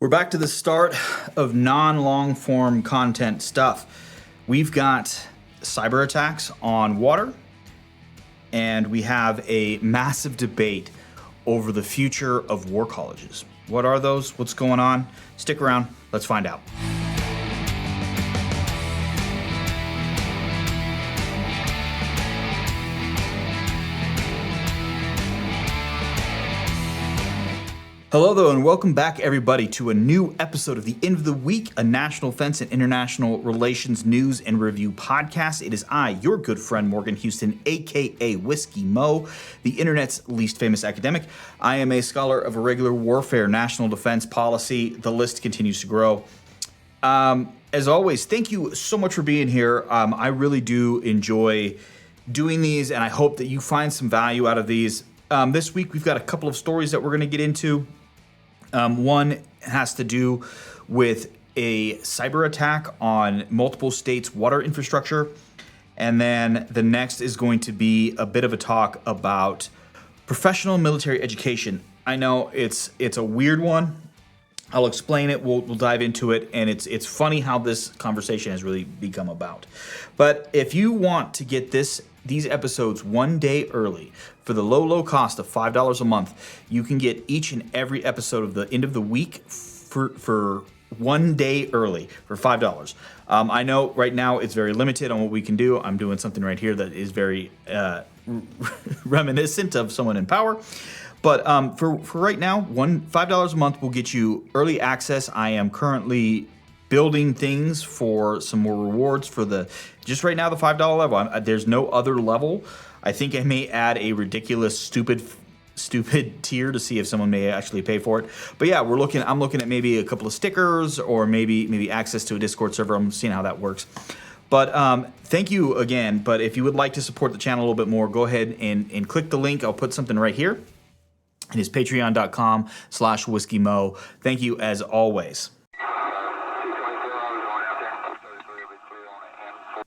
We're back to the start of non-long form content stuff. We've got cyber attacks on water, and we have a massive debate over the future of war colleges. What are those? What's going on? Stick around. Let's find out. Hello, though, and welcome back, everybody, to a new episode of the End of the Week, a national defense and international relations news and review podcast. It is I, your good friend, Morgan Huston, a.k.a. Whiskey Mo, the internet's least famous academic. I am a scholar of irregular warfare, national defense policy. The list continues to grow. As always, thank you so much for being here. I really do enjoy doing these, and I hope that you find some value out of these. This week, we've got a couple of stories that we're going to get into. One has to do with a cyber attack on multiple states' water infrastructure. And then the next is going to be a bit of a talk about professional military education. I know it's a weird one. I'll explain it. We'll dive into it. And it's funny how this conversation has really become about. But if you want to get these episodes one day early for the low cost of $5 a month, you can get each and every episode of the End of the Week for 1 day early for $5. I know right now it's very limited on what we can do. I'm doing something right here that is very reminiscent of someone in power. But for right now, $5 a month will get you early access. I am currently building things for some more rewards for just right now the $5 level. There's no other level. I think I may add a ridiculous, stupid tier to see if someone may actually pay for it. But yeah, I'm looking at maybe a couple of stickers or maybe access to a Discord server. I'm seeing how that works. But thank you again. But if you would like to support the channel a little bit more, go ahead and click the link. I'll put something right here. It is patreon.com/whiskeymo. Thank you as always.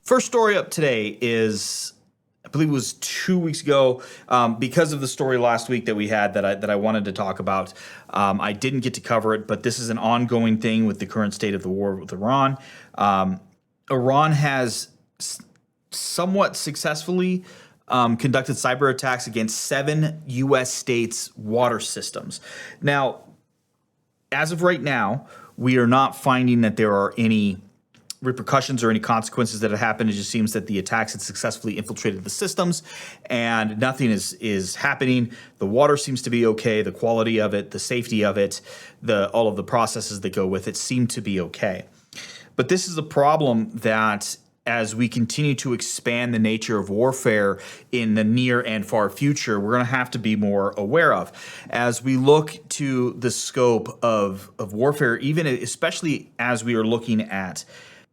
First story up today is, I believe it was 2 weeks ago, because of the story last week that we had that I wanted to talk about. I didn't get to cover it, but this is an ongoing thing with the current state of the war with Iran. Iran has somewhat successfully conducted cyber attacks against 7 U.S. states' water systems. Now, as of right now, we are not finding that there are any repercussions or any consequences that have happened. It just seems that the attacks had successfully infiltrated the systems and nothing is happening. The water seems to be okay. The quality of it, the safety of it, all of the processes that go with it seem to be okay. But this is a problem that, as we continue to expand the nature of warfare in the near and far future, we're going to have to be more aware of. As we look to the scope of warfare, especially as we are looking at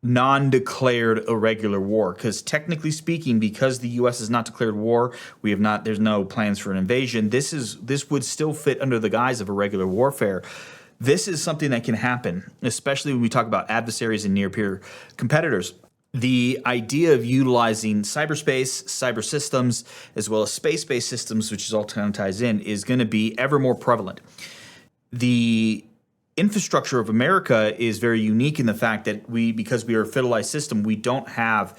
non-declared irregular war, because technically speaking, because the U.S. has not declared war, there's no plans for an invasion. This would still fit under the guise of irregular warfare. This is something that can happen, especially when we talk about adversaries and near-peer competitors. The idea of utilizing cyberspace, cyber systems, as well as space-based systems, which is all kind of ties in, is going to be ever more prevalent. The infrastructure of America is very unique in the fact that because we are a federalized system, we don't have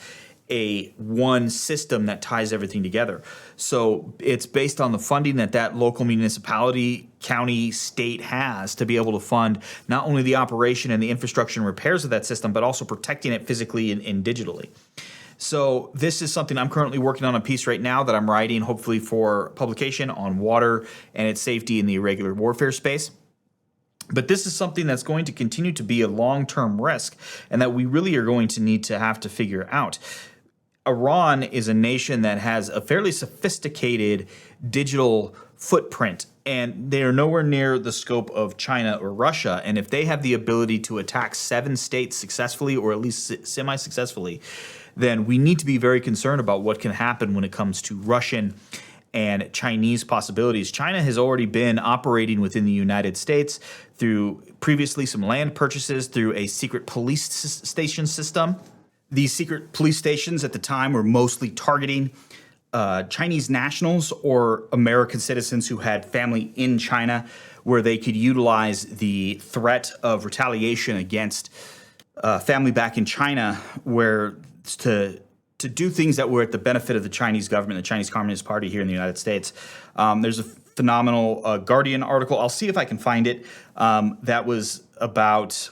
one system that ties everything together. So it's based on the funding that local municipality, county, state has to be able to fund not only the operation and the infrastructure and repairs of that system, but also protecting it physically and digitally. So this is something I'm currently working on a piece right now that I'm writing, hopefully for publication, on water and its safety in the irregular warfare space. But this is something that's going to continue to be a long-term risk and that we really are going to need to have to figure out. Iran is a nation that has a fairly sophisticated digital footprint, and they are nowhere near the scope of China or Russia. And if they have the ability to attack 7 states successfully, or at least semi-successfully, then we need to be very concerned about what can happen when it comes to Russian and Chinese possibilities. China has already been operating within the United States through previously some land purchases, through a secret police station system. These secret police stations at the time were mostly targeting Chinese nationals or American citizens who had family in China, where they could utilize the threat of retaliation against family back in China, where to do things that were at the benefit of the Chinese government, the Chinese Communist Party here in the United States. There's a phenomenal Guardian article. I'll see if I can find it. That was about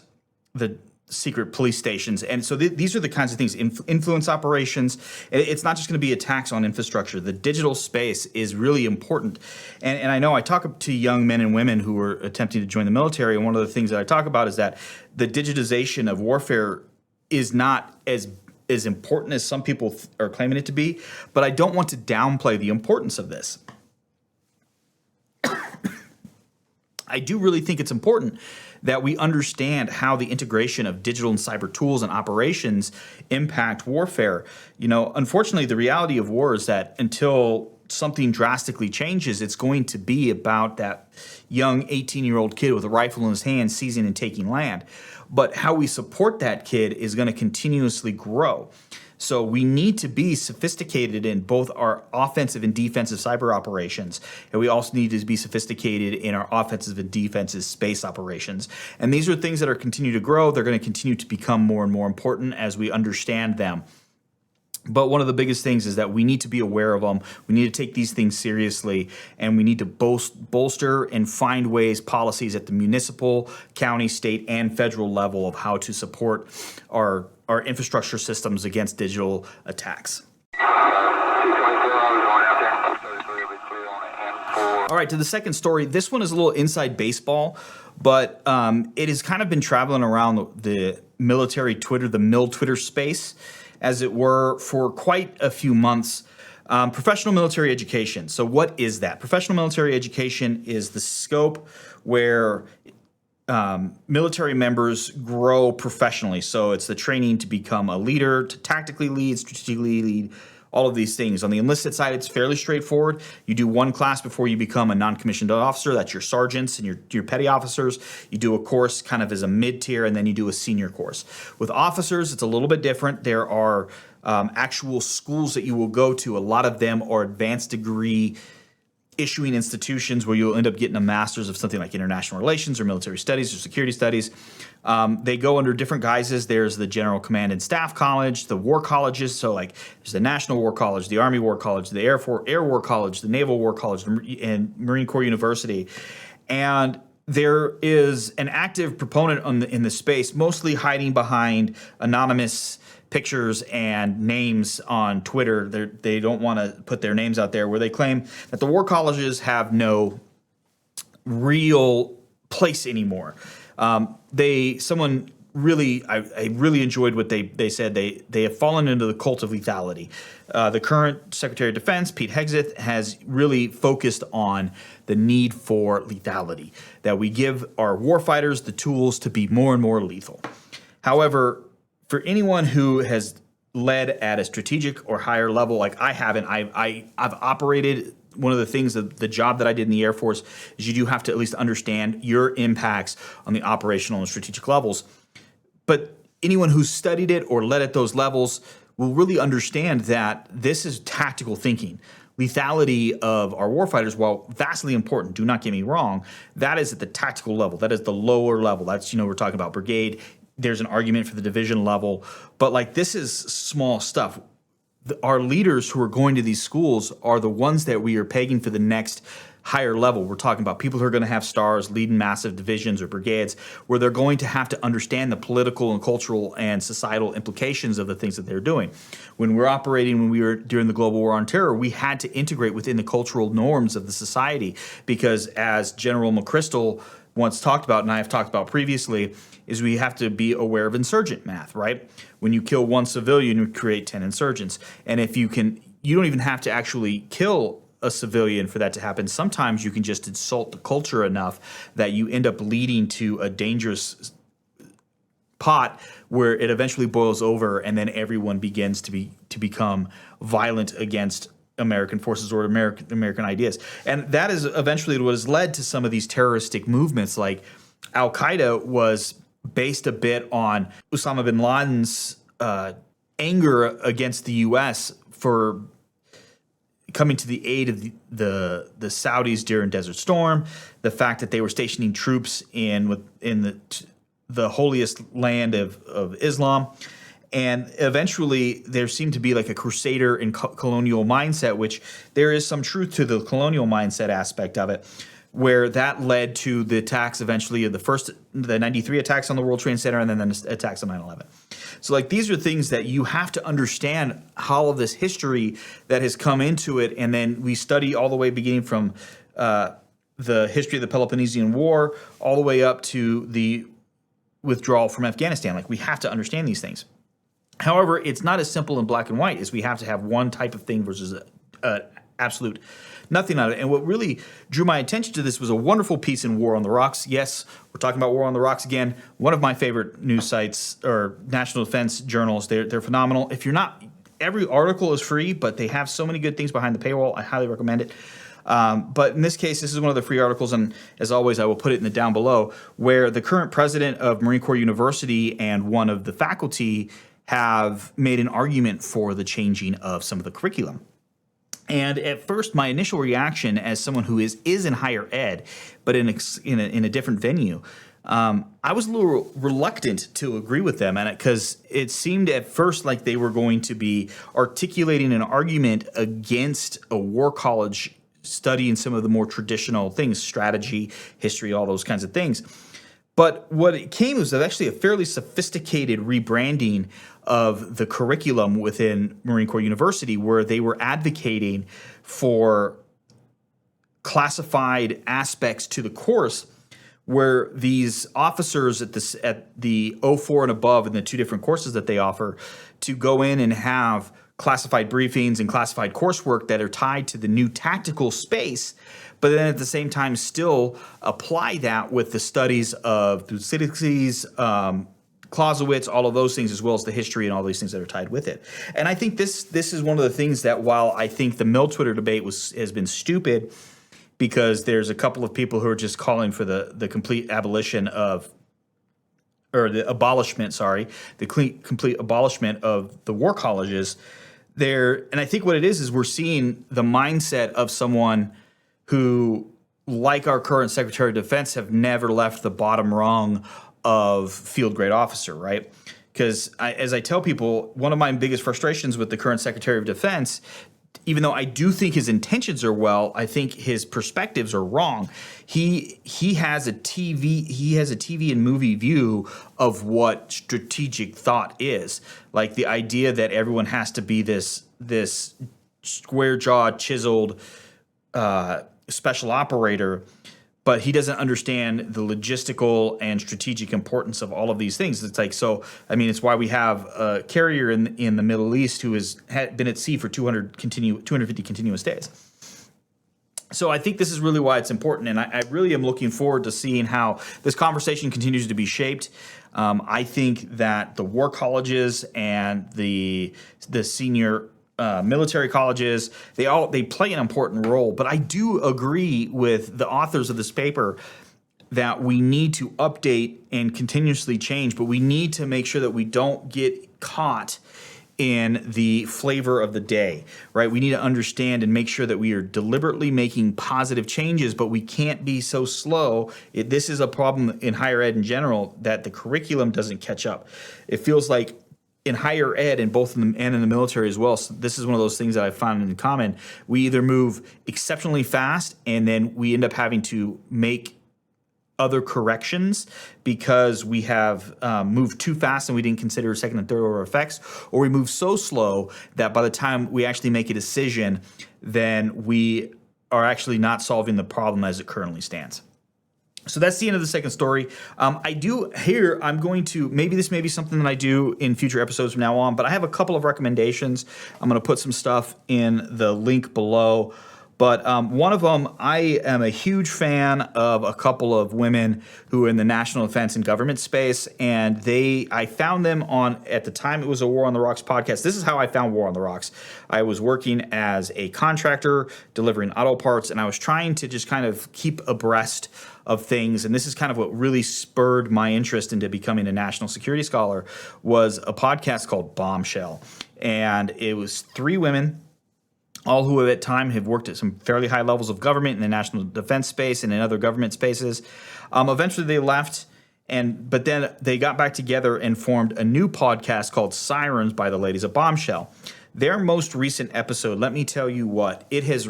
the secret police stations. And so these are the kinds of things, influence operations. It's not just going to be attacks on infrastructure. The digital space is really important. And I know I talk to young men and women who are attempting to join the military, and one of the things that I talk about is that the digitization of warfare is not as important as some people are claiming it to be, but I don't want to downplay the importance of this. I do really think it's important that we understand how the integration of digital and cyber tools and operations impact warfare. Unfortunately, the reality of war is that until something drastically changes, it's going to be about that young 18-year-old kid with a rifle in his hand seizing and taking land. But how we support that kid is going to continuously grow. So we need to be sophisticated in both our offensive and defensive cyber operations, and we also need to be sophisticated in our offensive and defensive space operations. And these are things that are continue to grow. They're going to continue to become more and more important as we understand them. But one of the biggest things is that we need to be aware of them. We need to take these things seriously, and we need to bolster and find ways, policies at the municipal, county, state, and federal level of how to support our infrastructure systems against digital attacks. All right, to the second story. This one is a little inside baseball, but it has kind of been traveling around the military Twitter, the mil Twitter space, as it were, for quite a few months. Professional military education. So what is that? Professional military education is the scope where military members grow professionally. So it's the training to become a leader, to tactically lead, strategically lead, all of these things. On the enlisted side, it's fairly straightforward. You do one class before you become a non-commissioned officer. That's your sergeants and your petty officers. You do a course kind of as a mid-tier, and then you do a senior course. With officers, it's a little bit different. There are actual schools that you will go to. A lot of them are advanced degree issuing institutions where you'll end up getting a master's of something like international relations or military studies or security studies. They go under different guises. There's the General Command and Staff College, the war colleges. So like there's the National War College, the Army War College, the Air War College, the Naval War College, and Marine Corps University. And there is an active proponent in the space, mostly hiding behind anonymous pictures and names on Twitter. They don't want to put their names out there, where they claim that the war colleges have no real place anymore. I really enjoyed what they said. They have fallen into the cult of lethality. The current Secretary of Defense, Pete Hegseth, has really focused on the need for lethality, that we give our warfighters the tools to be more and more lethal. However, for anyone who has led at a strategic or higher level, like I haven't, I've operated. One of the things that the job that I did in the Air Force is you do have to at least understand your impacts on the operational and strategic levels. But anyone who's studied it or led at those levels will really understand that this is tactical thinking. Lethality of our warfighters, while vastly important, do not get me wrong, that is at the tactical level. That is the lower level. That's, we're talking about brigade. There's an argument for the division level, but like this is small stuff. Our leaders who are going to these schools are the ones that we are pegging for the next higher level. We're talking about people who are going to have stars, leading massive divisions or brigades, where they're going to have to understand the political and cultural and societal implications of the things that they're doing. When we were during the global war on terror, we had to integrate within the cultural norms of the society, because as General McChrystal once talked about, and I have talked about previously, is we have to be aware of insurgent math, right? When you kill one civilian, you create 10 insurgents. And if you don't even have to actually kill a civilian for that to happen. Sometimes you can just insult the culture enough that you end up leading to a dangerous pot where it eventually boils over, and then everyone begins to become violent against American forces or American ideas. And that is eventually what has led to some of these terroristic movements. Like Al-Qaeda was based a bit on Osama bin Laden's anger against the U.S. for coming to the aid of the Saudis during Desert Storm, the fact that they were stationing troops in the holiest land of Islam. And eventually there seemed to be like a crusader and colonial mindset, which there is some truth to the colonial mindset aspect of it, where that led to the attacks eventually of the 93 attacks on the World Trade Center and then the attacks on 9/11. So like these are things that you have to understand all of this history that has come into it. And then we study all the way beginning from the history of the Peloponnesian War all the way up to the withdrawal from Afghanistan. Like we have to understand these things. However, it's not as simple in black and white as we have to have one type of thing versus absolute nothing out of it. And what really drew my attention to this was a wonderful piece in War on the Rocks. Yes, we're talking about War on the Rocks again. One of my favorite news sites or national defense journals. They're phenomenal. If you're not, every article is free, but they have so many good things behind the paywall. I highly recommend it. But in this case, this is one of the free articles, and as always, I will put it in the down below, where the current president of Marine Corps University and one of the faculty have made an argument for the changing of some of the curriculum. And at first, my initial reaction as someone who is in higher ed, but in a different venue, I was a little reluctant to agree with them, and because it seemed at first like they were going to be articulating an argument against a war college studying some of the more traditional things, strategy, history, all those kinds of things. But what it came was actually a fairly sophisticated rebranding of the curriculum within Marine Corps University, where they were advocating for classified aspects to the course, where these officers at the 04 and above in the two different courses that they offer to go in and have classified briefings and classified coursework that are tied to the new tactical space, but then at the same time still apply that with the studies of Thucydides, Clausewitz, all of those things, as well as the history and all these things that are tied with it. And I think this is one of the things that, while I think the mill Twitter debate has been stupid, because there's a couple of people who are just calling for the complete abolition of, or the abolishment, sorry, the complete abolishment of the war colleges there. And I think what it is we're seeing the mindset of someone who, like our current Secretary of Defense, have never left the bottom rung of field grade officer, right? Because as I tell people, one of my biggest frustrations with the current Secretary of Defense, even though I do think his intentions are well, I think his perspectives are wrong. He has a TV and movie view of what strategic thought is. Like the idea that everyone has to be this square-jawed, chiseled special operator, but he doesn't understand the logistical and strategic importance of all of these things. It's like, so, I mean, it's why we have a carrier in the Middle East who has been at sea for 250 continuous days. So I think this is really why it's important, and I really am looking forward to seeing how this conversation continues to be shaped. I think that the war colleges and the senior military colleges, they play an important role. But I do agree with the authors of this paper that we need to update and continuously change, but we need to make sure that we don't get caught in the flavor of the day, right? We need to understand and make sure that we are deliberately making positive changes, but we can't be so slow. This is a problem in higher ed in general, that the curriculum doesn't catch up. It feels like in higher ed, and both in the military as well, so this is one of those things that I found in common. We either move exceptionally fast and then we end up having to make other corrections because we have moved too fast and we didn't consider second and third order effects, or we move so slow that by the time we actually make a decision, then we are actually not solving the problem as it currently stands. So that's the end of the second story. I'm going to, maybe this may be something that I do in future episodes from now on, but I have a couple of recommendations. I'm going to put some stuff in the link below. But one of them, I am a huge fan of a couple of women who are in the national defense and government space, and I found them at the time it was a War on the Rocks podcast. This is how I found War on the Rocks. I was working as a contractor delivering auto parts, and I was trying to just kind of keep abreast of things, and this is kind of what really spurred my interest into becoming a national security scholar, was a podcast called Bombshell. And it was three women all who at time have worked at some fairly high levels of government in the national defense space and in other government spaces. Eventually they left, but then they got back together and formed a new podcast called Sirens by the ladies at Bombshell. Their most recent episode, let me tell you what, it has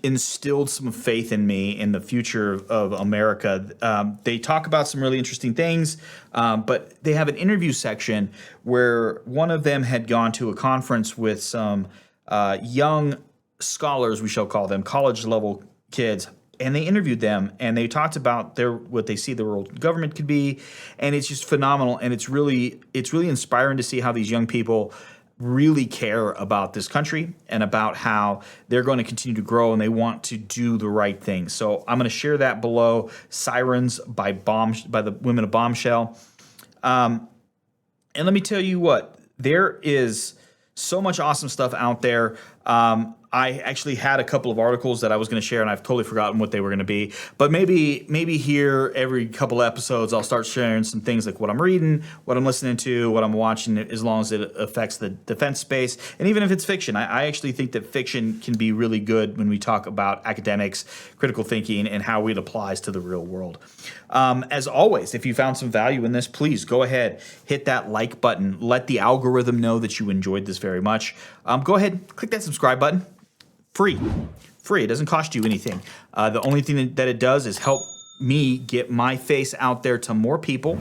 instilled some faith in me in the future of America. They talk about some really interesting things, but they have an interview section where one of them had gone to a conference with some young scholars, we shall call them, college level kids, and they interviewed them and they talked about what they see the world government could be, and it's just phenomenal, and it's really inspiring to see how these young people really care about this country and about how they're going to continue to grow and they want to do the right thing. So I'm going to share that below. Sirens by the women of Bombshell. And let me tell you what, there is so much awesome stuff out there. I actually had a couple of articles that I was going to share, and I've totally forgotten what they were going to be. But maybe here every couple episodes I'll start sharing some things like what I'm reading, what I'm listening to, what I'm watching, as long as it affects the defense space. And even if it's fiction, I actually think that fiction can be really good when we talk about academics, critical thinking, and how it applies to the real world. As always, if you found some value in this, please go ahead, hit that like button. Let the algorithm know that you enjoyed this very much. Go ahead, click that subscribe button. Free. It doesn't cost you anything. The only thing that it does is help me get my face out there to more people.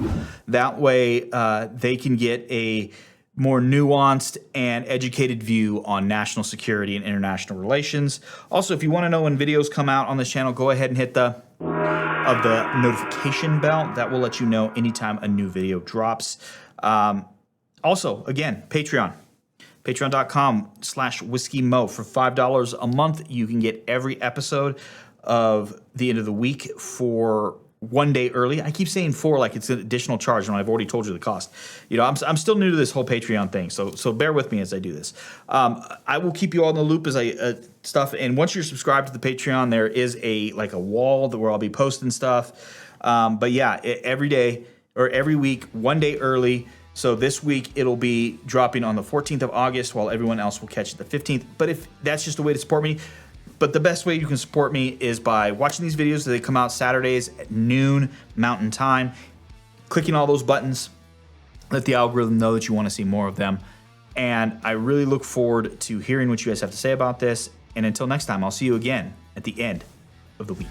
That way they can get a more nuanced and educated view on national security and international relations. Also, if you want to know when videos come out on this channel, go ahead and hit the notification bell. That will let you know anytime a new video drops. Also, again, Patreon. Patreon.com/WhiskeyMo. For $5 a month, you can get every episode of the end of the week for 1 day early. I keep saying for like it's an additional charge when I've already told you the cost. You know, I'm still new to this whole Patreon thing, so bear with me as I do this. I will keep you all in the loop as I stuff. And once you're subscribed to the Patreon, there is a wall where I'll be posting stuff. But yeah, every day or every week, 1 day early. So this week it'll be dropping on the 14th of August, while everyone else will catch it the 15th. But if that's just a way to support me, but the best way you can support me is by watching these videos. They come out Saturdays at noon Mountain Time, clicking all those buttons, let the algorithm know that you want to see more of them. And I really look forward to hearing what you guys have to say about this. And until next time, I'll see you again at the end of the week.